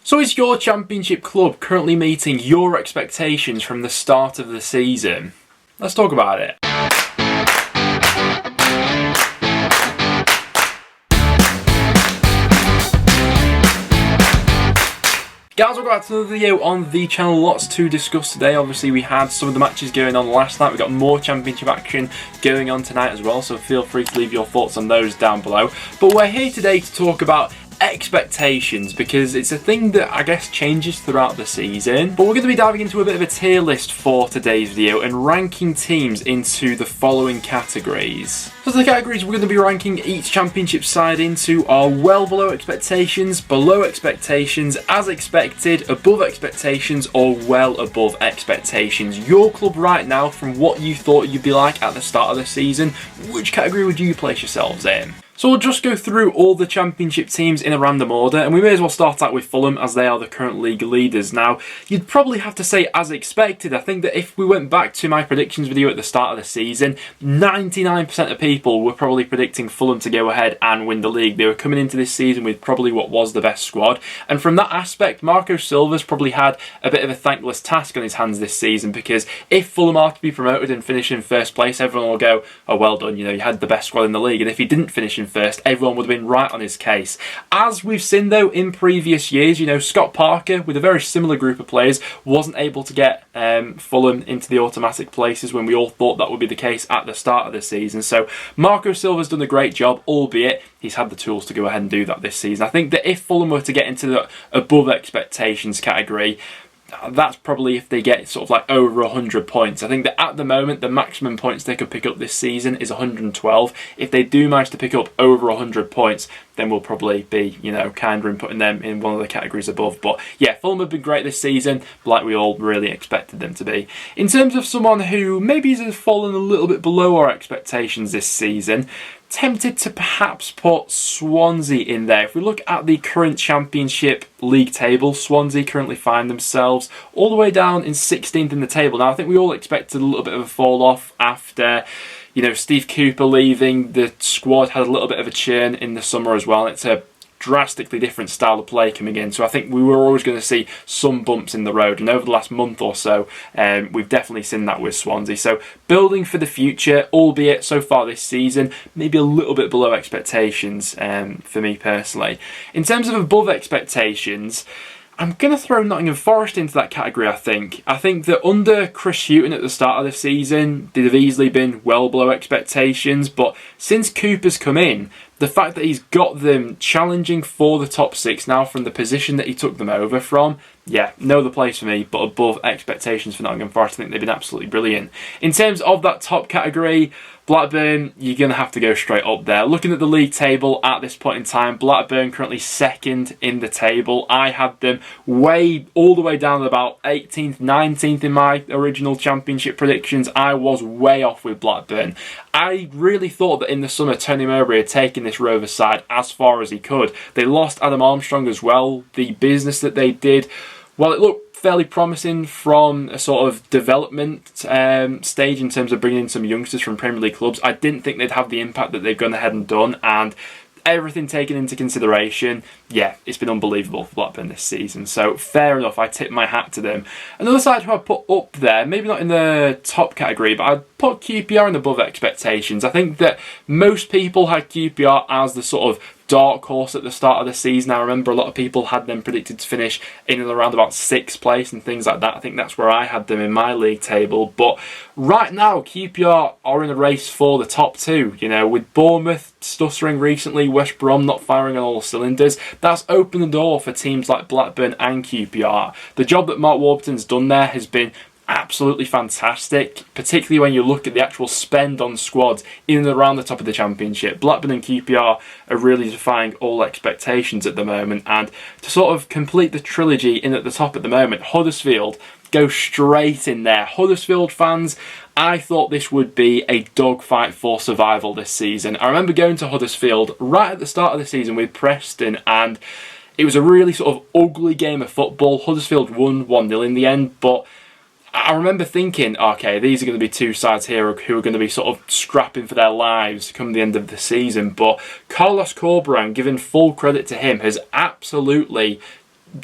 So is your championship club currently meeting your expectations from the start of the season? Let's talk about it. Guys, welcome back to another video on the channel. Lots to discuss today. Obviously, we had some of the matches going on last night. We've got more championship action going on tonight as well, so feel free to leave your thoughts on those down below. But we're here today to talk about expectations, because it's a thing that I guess changes throughout the season. But we're going to be diving into a bit of a tier list for today's video and ranking teams into the following categories. So the categories we're going to be ranking each championship side into are well below expectations, below expectations, as expected, above expectations, or well above expectations. Your club right now, from what you thought you'd be like at the start of the season, which category would you place yourselves in? So we'll just go through all the championship teams in a random order, and we may as well start out with Fulham, as they are the current league leaders. Now, you'd probably have to say as expected. I think that if we went back to my predictions video at the start of the season, 99% of people were probably predicting Fulham to go ahead and win the league. They were coming into this season with probably what was the best squad, and from that aspect, Marco Silva's probably had a bit of a thankless task on his hands this season, because if Fulham are to be promoted and finish in first place, everyone will go, oh, well done, you know, you had the best squad in the league. And if he didn't finish in first, everyone would have been right on his case. As we've seen though in previous years, you know, Scott Parker with a very similar group of players wasn't able to get Fulham into the automatic places when we all thought that would be the case at the start of the season. So Marco Silva's done a great job, albeit he's had the tools to go ahead and do that this season. I think that if Fulham were to get into the above expectations category, that's probably if they get sort of like over 100 points. I think that at the moment, the maximum points they could pick up this season is 112. If they do manage to pick up over 100 points, then we'll probably be, you know, kinder in putting them in one of the categories above. But yeah, Fulham have been great this season, like we all really expected them to be. In terms of someone who maybe has fallen a little bit below our expectations this season, tempted to perhaps put Swansea in there. If we look at the current Championship League table, Swansea currently find themselves all the way down in 16th in the table. Now, I think we all expected a little bit of a fall off after, you know, Steve Cooper leaving. The squad had a little bit of a churn in the summer as well. It's a drastically different style of play coming in, so I think we were always going to see some bumps in the road, and over the last month or so we've definitely seen that with Swansea. So building for the future, albeit so far this season maybe a little bit below expectations for me personally. In terms of above expectations, I'm going to throw Nottingham Forest into that category, I think. I think that under Chris Hughton at the start of the season, they'd have easily been well below expectations, but since Cooper's come in, the fact that he's got them challenging for the top six now from the position that he took them over from, yeah, no other place for me, but above expectations for Nottingham Forest. I think they've been absolutely brilliant. In terms of that top category, Blackburn, you're going to have to go straight up there. Looking at the league table at this point in time, Blackburn currently second in the table. I had them all the way down to about 18th, 19th in my original championship predictions. I was way off with Blackburn. I really thought that in the summer, Tony Mowbray had taken this Rovers side as far as he could. They lost Adam Armstrong as well. The business that they did, well, it looked fairly promising from a sort of development stage in terms of bringing in some youngsters from Premier League clubs. I didn't think they'd have the impact that they've gone ahead and done, and everything taken into consideration, yeah, it's been unbelievable for Blackburn this season. So fair enough, I tip my hat to them. Another side who I put up there, maybe not in the top category, but I'd put QPR in above expectations. I think that most people had QPR as the sort of dark horse at the start of the season. I remember a lot of people had them predicted to finish in and around about 6th place and things like that. I think that's where I had them in my league table. But right now, QPR are in a race for the top two. You know, with Bournemouth stuttering recently, West Brom not firing on all cylinders, that's opened the door for teams like Blackburn and QPR. The job that Mark Warburton's done there has been absolutely fantastic, particularly when you look at the actual spend on squads in and around the top of the championship. Blackburn and QPR are really defying all expectations at the moment, and to sort of complete the trilogy in at the top at the moment, Huddersfield go straight in there. Huddersfield fans, I thought this would be a dogfight for survival this season. I remember going to Huddersfield right at the start of the season with Preston, and it was a really sort of ugly game of football. Huddersfield won 1-0 in the end, but I remember thinking, okay, these are going to be two sides here who are going to be sort of scrapping for their lives come the end of the season. But Carlos Corberán, given full credit to him, has absolutely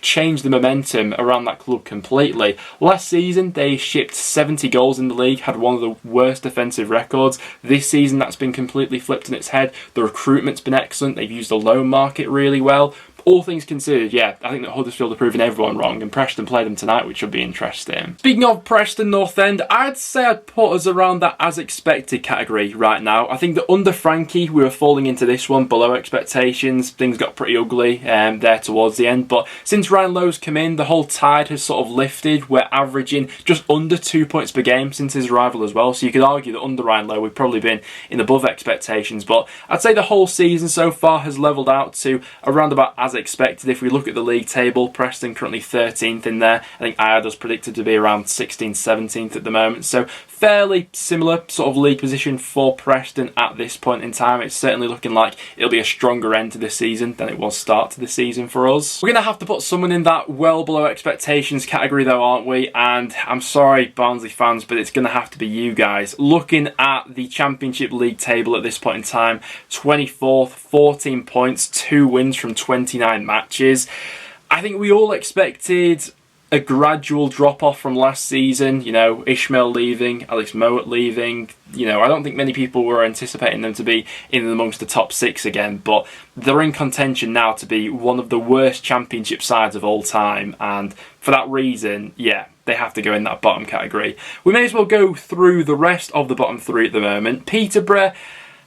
changed the momentum around that club completely. Last season, they shipped 70 goals in the league, had one of the worst defensive records. This season, that's been completely flipped on its head. The recruitment's been excellent. They've used the loan market really well. All things considered, yeah, I think that Huddersfield are proving everyone wrong, and Preston play them tonight, which should be interesting. Speaking of Preston North End, I'd say I'd put us around that as expected category right now. I think that under Frankie, we were falling into this one below expectations. Things got pretty ugly there towards the end, but since Ryan Lowe's come in, the whole tide has sort of lifted. We're averaging just under 2 points per game since his arrival as well, so you could argue that under Ryan Lowe, we've probably been in above expectations, but I'd say the whole season so far has levelled out to around about as expected. If we look at the league table, Preston currently 13th in there. I think Ireland's predicted to be around 16th, 17th at the moment. So fairly similar sort of league position for Preston at this point in time. It's certainly looking like it'll be a stronger end to the season than it was start to the season for us. We're going to have to put someone in that well below expectations category though, aren't we? And I'm sorry, Barnsley fans, but it's going to have to be you guys. Looking at the Championship League table at this point in time, 24th, 14 points, 2 wins from 29 matches. I think we all expected a gradual drop-off from last season. You know, Ishmael leaving, Alex Mowat leaving. You know, I don't think many people were anticipating them to be in amongst the top 6 again, but they're in contention now to be one of the worst Championship sides of all time, and for that reason, yeah, they have to go in that bottom category. We may as well go through the rest of the bottom 3 at the moment. Peterborough,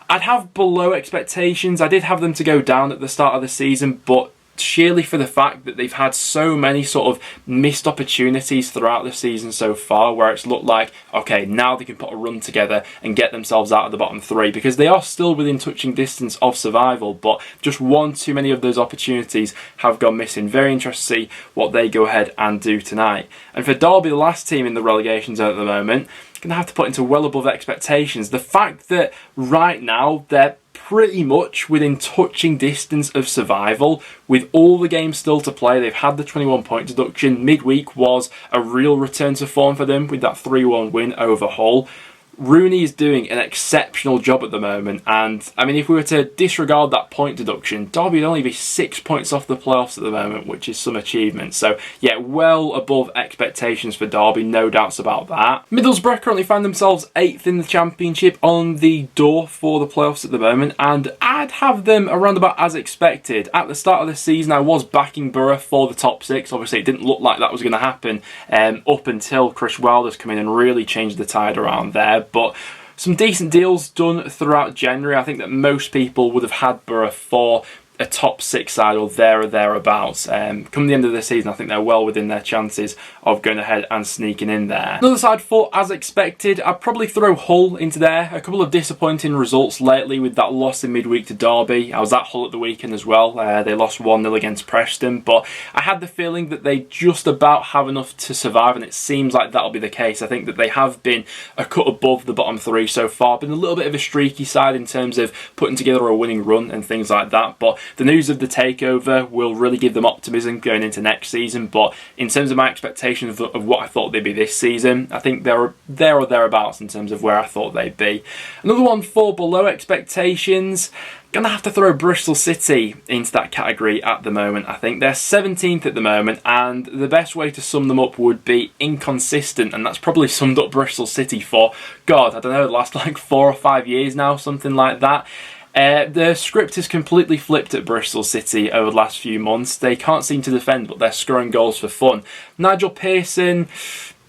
I'd have below expectations. I did have them to go down at the start of the season, but sheerly for the fact that they've had so many sort of missed opportunities throughout the season so far, where it's looked like, okay, now they can put a run together and get themselves out of the bottom 3, because they are still within touching distance of survival, but just one too many of those opportunities have gone missing. Very interested to see what they go ahead and do tonight. And for Derby, the last team in the relegation zone at the moment, going to have to put into well above expectations. The fact that right now they're pretty much within touching distance of survival with all the games still to play. They've had the 21-point deduction. Midweek was a real return to form for them with that 3-1 win over Hull. Rooney is doing an exceptional job at the moment, and I mean, if we were to disregard that point deduction, Derby would only be 6 points off the playoffs at the moment, which is some achievement. So yeah, well above expectations for Derby, no doubts about that. Middlesbrough currently find themselves 8th in the Championship, on the door for the playoffs at the moment, and I'd have them around about as expected. At the start of the season, I was backing Borough for the top 6. Obviously, it didn't look like that was going to happen up until Chris Wilder's come in and really changed the tide around there. But some decent deals done throughout January. I think that most people would have had Borough for a top 6 side or thereabouts. Come the end of the season, I think they're well within their chances of going ahead and sneaking in there. Another side for as expected, I'd probably throw Hull into there. A couple of disappointing results lately with that loss in midweek to Derby. I was at Hull at the weekend as well. They lost 1-0 against Preston, but I had the feeling that they just about have enough to survive, and it seems like that'll be the case. I think that they have been a cut above the bottom 3 so far, been a little bit of a streaky side in terms of putting together a winning run and things like that, but the news of the takeover will really give them optimism going into next season. But in terms of my expectations of what I thought they'd be this season, I think they're there or thereabouts in terms of where I thought they'd be. Another one for below expectations, gonna have to throw Bristol City into that category at the moment. I think they're 17th at the moment, and the best way to sum them up would be inconsistent, and that's probably summed up Bristol City for, God, I don't know, the last like 4 or 5 years now, something like that. The script has completely flipped at Bristol City over the last few months. They can't seem to defend, but they're scoring goals for fun. Nigel Pearson,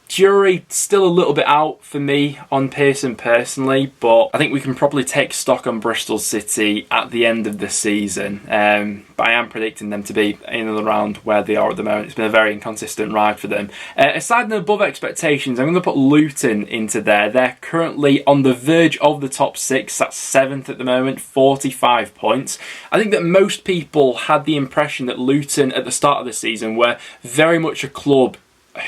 jury still a little bit out for me on Pearson personally, but I think we can probably take stock on Bristol City at the end of the season. But I am predicting them to be in and around where they are at the moment. It's been a very inconsistent ride for them. Aside from above expectations, I'm going to put Luton into there. They're currently on the verge of the top 6. That's 7th at the moment, 45 points. I think that most people had the impression that Luton at the start of the season were very much a club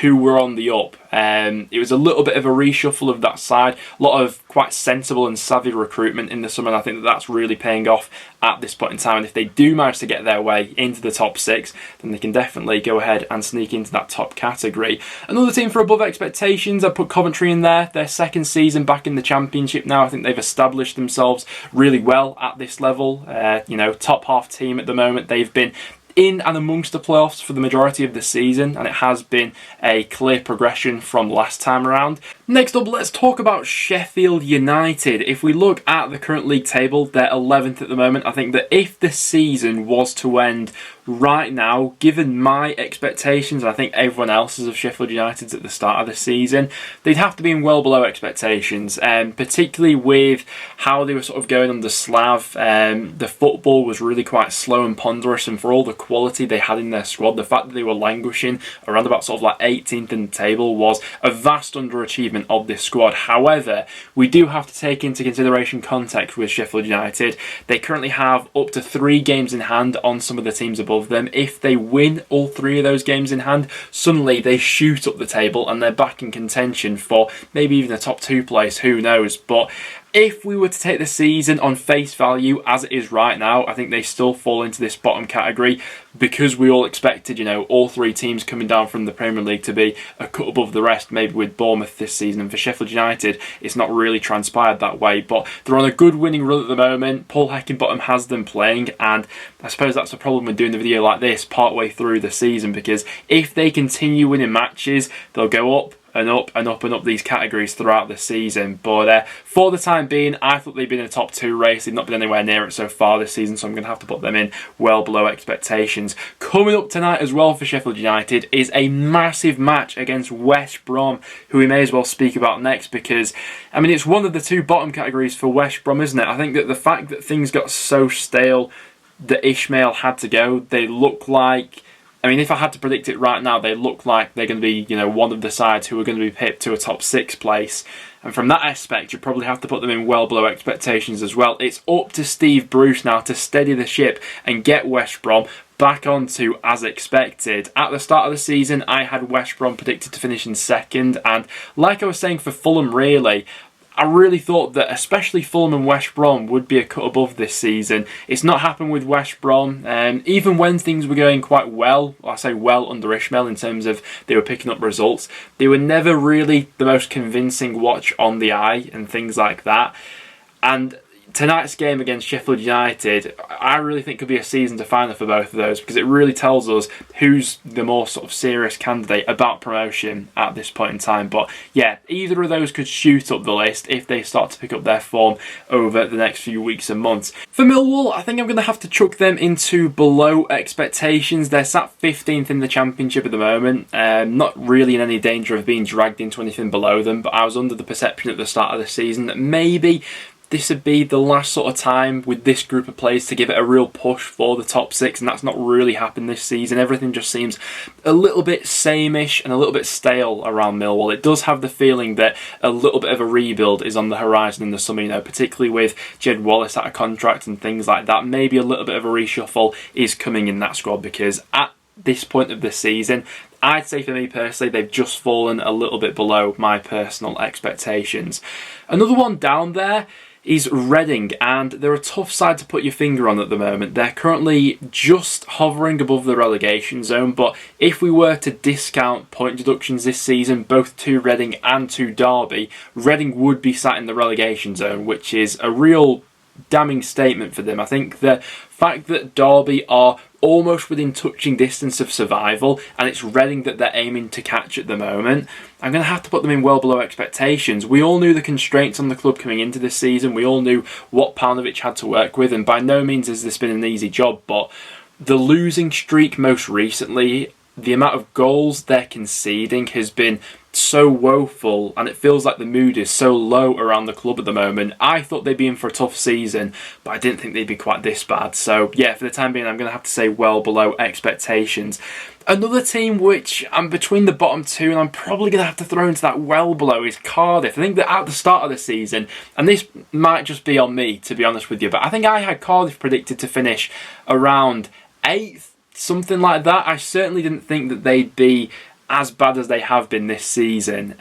who were on the up. It was a little bit of a reshuffle of that side, a lot of quite sensible and savvy recruitment in the summer, and I think that that's really paying off at this point in time. And if they do manage to get their way into the top 6, then they can definitely go ahead and sneak into that top category. Another team for above expectations, I put Coventry in there. Their 2nd season back in the Championship now. I think they've established themselves really well at this level. You know, top half team at the moment. They've been in and amongst the playoffs for the majority of the season, and it has been a clear progression from last time around. Next up, let's talk about Sheffield United. If we look at the current league table, they're 11th at the moment. I think that if the season was to end right now, given my expectations, and I think everyone else's of Sheffield United's at the start of the season, they'd have to be in well below expectations, particularly with how they were sort of going under Slav. The football was really quite slow and ponderous, and for all the quality they had in their squad, the fact that they were languishing around about sort of like 18th in the table was a vast underachievement of this squad. However, we do have to take into consideration context with Sheffield United. They currently have up to 3 games in hand on some of the teams above them. If they win all 3 of those games in hand, suddenly they shoot up the table and they're back in contention for maybe even the top 2 place, who knows. But if we were to take the season on face value as it is right now, I think they still fall into this bottom category because we all expected, all 3 teams coming down from the Premier League to be a cut above the rest, maybe with Bournemouth this season. And for Sheffield United, it's not really transpired that way, but they're on a good winning run at the moment. Paul Heckingbottom has them playing, and I suppose that's the problem with doing the video like this partway through the season, because if they continue winning matches, they'll go up and up and up and up these categories throughout the season. But for the time being, I thought they'd been in a top 2 race. They've not been anywhere near it so far this season, so I'm going to have to put them in well below expectations. Coming up tonight as well for Sheffield United is a massive match against West Brom, who we may as well speak about next, because, I mean, it's one of the 2 bottom categories for West Brom, isn't it? I think that the fact that things got so stale that Ishmael had to go, they look like, I mean, if I had to predict it right now, they look like they're going to be, one of the sides who are going to be pipped to a top 6 place. And from that aspect, you probably have to put them in well below expectations as well. It's up to Steve Bruce now to steady the ship and get West Brom back onto as expected. At the start of the season, I had West Brom predicted to finish in 2nd. And like I was saying for Fulham, really, I really thought that especially Fulham and West Brom would be a cut above this season. It's not happened with West Brom. Even when things were going quite well, I say well under Ishmael in terms of they were picking up results, they were never really the most convincing watch on the eye and things like that. And tonight's game against Sheffield United, I really think could be a season definer for both of those, because it really tells us who's the more sort of serious candidate about promotion at this point in time. But yeah, either of those could shoot up the list if they start to pick up their form over the next few weeks and months. For Millwall, I think I'm going to have to chuck them into below expectations. They're sat 15th in the Championship at the moment, not really in any danger of being dragged into anything below them, but I was under the perception at the start of the season that maybe this would be the last sort of time with this group of players to give it a real push for the top 6, and that's not really happened this season. Everything just seems a little bit sameish and a little bit stale around Millwall. It does have the feeling that a little bit of a rebuild is on the horizon in the summer, particularly with Jed Wallace out of contract and things like that. Maybe a little bit of a reshuffle is coming in that squad, because at this point of the season, I'd say for me personally, they've just fallen a little bit below my personal expectations. Another one down there is Reading, and they're a tough side to put your finger on at the moment. They're currently just hovering above the relegation zone, but if we were to discount point deductions this season, both to Reading and to Derby, Reading would be sat in the relegation zone, which is a real damning statement for them. I think the fact that Derby are almost within touching distance of survival, and it's Reading that they're aiming to catch at the moment, I'm going to have to put them in well below expectations. We all knew the constraints on the club coming into this season. We all knew what Paunovic had to work with, and by no means has this been an easy job, but the losing streak most recently, the amount of goals they're conceding has been so woeful, and it feels like the mood is so low around the club at the moment. I thought they'd be in for a tough season, but I didn't think they'd be quite this bad. So yeah, for the time being, I'm going to have to say well below expectations. Another team which I'm between the bottom 2 and I'm probably going to have to throw into that well below is Cardiff. I think that at the start of the season, and this might just be on me to be honest with you, but I think I had Cardiff predicted to finish around 8th, something like that. I certainly didn't think that they'd be as bad as they have been this season.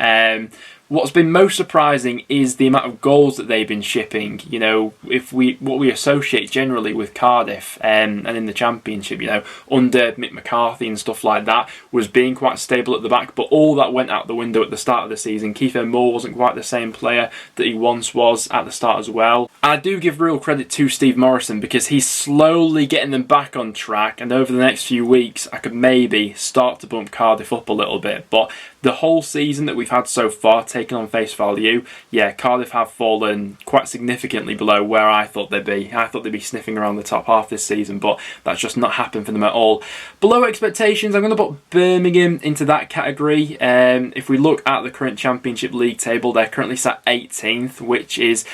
What's been most surprising is the amount of goals that they've been shipping. You know, what we associate generally with Cardiff and in the Championship, you know, under Mick McCarthy and stuff like that, was being quite stable at the back, but all that went out the window at the start of the season. Kiefer Moore wasn't quite the same player that he once was at the start as well. I do give real credit to Steve Morrison because he's slowly getting them back on track, and over the next few weeks I could maybe start to bump Cardiff up a little bit. But the whole season that we've had so far, taken on face value, yeah, Cardiff have fallen quite significantly below where I thought they'd be. I thought they'd be sniffing around the top half this season, but that's just not happened for them at all. Below expectations, I'm going to put Birmingham into that category. If we look at the current Championship League table, they're currently sat 18th, which is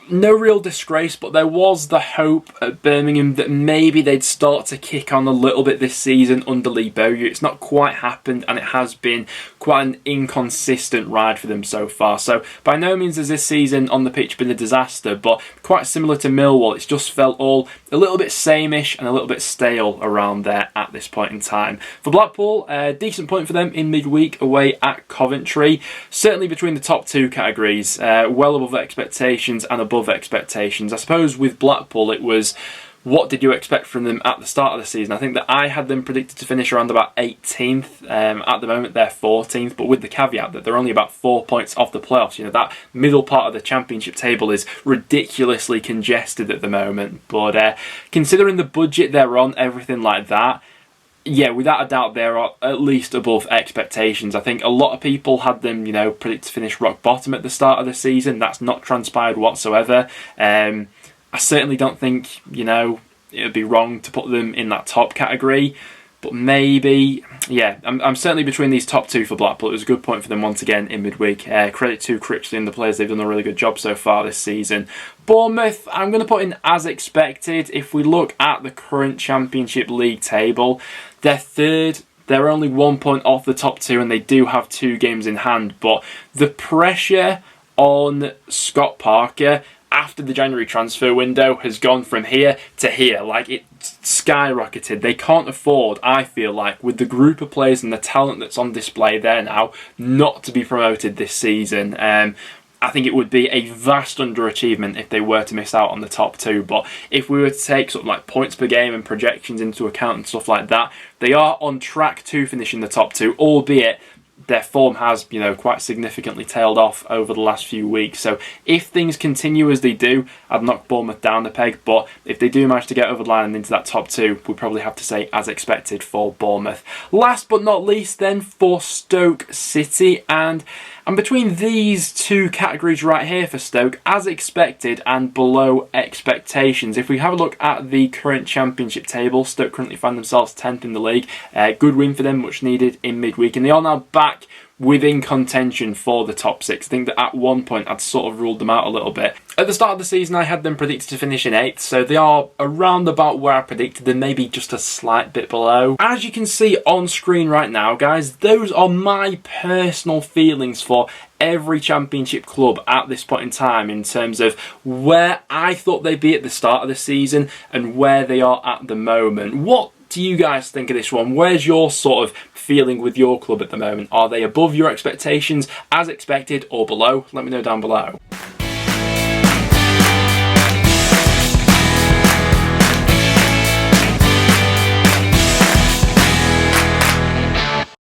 no real disgrace, but there was the hope at Birmingham that maybe they'd start to kick on a little bit this season under Lee Bowyer. It's not quite happened, and it has been quite an inconsistent ride for them so far. So by no means has this season on the pitch been a disaster, but quite similar to Millwall, it's just felt all a little bit sameish and a little bit stale around there at this point in time. For Blackpool, a decent point for them in midweek away at Coventry. Certainly between the top two categories, well above expectations and above expectations. I suppose with Blackpool it was, what did you expect from them at the start of the season? I think that I had them predicted to finish around about 18th. At the moment they're 14th, but with the caveat that they're only about 4 points off the playoffs. You know, that middle part of the Championship table is ridiculously congested at the moment. But considering the budget they're on, everything like that, yeah, without a doubt, they're at least above expectations. I think a lot of people had them, you know, predicted to finish rock bottom at the start of the season. That's not transpired whatsoever. I certainly don't think, you know, it would be wrong to put them in that top category. But maybe, yeah, I'm certainly between these top two for Blackpool. It was a good point for them once again in midweek. Credit to Critchley and the players. They've done a really good job so far this season. Bournemouth, I'm going to put in as expected. If we look at the current Championship League table, they're third. They're only 1 point off the top two, and they do have 2 games in hand. But the pressure on Scott Parker after the January transfer window has gone from here to here. Like, it skyrocketed. They can't afford, I feel like, with the group of players and the talent that's on display there now, not to be promoted this season. I think it would be a vast underachievement if they were to miss out on the top two. But if we were to take sort of like points per game and projections into account and stuff like that, they are on track to finish in the top two, albeit their form has, you know, quite significantly tailed off over the last few weeks. So if things continue as they do, I'd knock Bournemouth down a peg. But if they do manage to get over the line and into that top two, we probably have to say as expected for Bournemouth. Last but not least then for Stoke City, and between these two categories right here for Stoke, as expected and below expectations. If we have a look at the current Championship table, Stoke currently find themselves 10th in the league. Good win for them, much needed in midweek, and they are now back within contention for the top 6. I think that at one point I'd sort of ruled them out a little bit. At the start of the season I had them predicted to finish in 8th, so they are around about where I predicted them, maybe just a slight bit below. As you can see on screen right now, guys, those are my personal feelings for every Championship club at this point in time, in terms of where I thought they'd be at the start of the season and where they are at the moment. What do you guys think of this one? Where's your sort of feeling with your club at the moment? Are they above your expectations, as expected, or below? Let me know down below.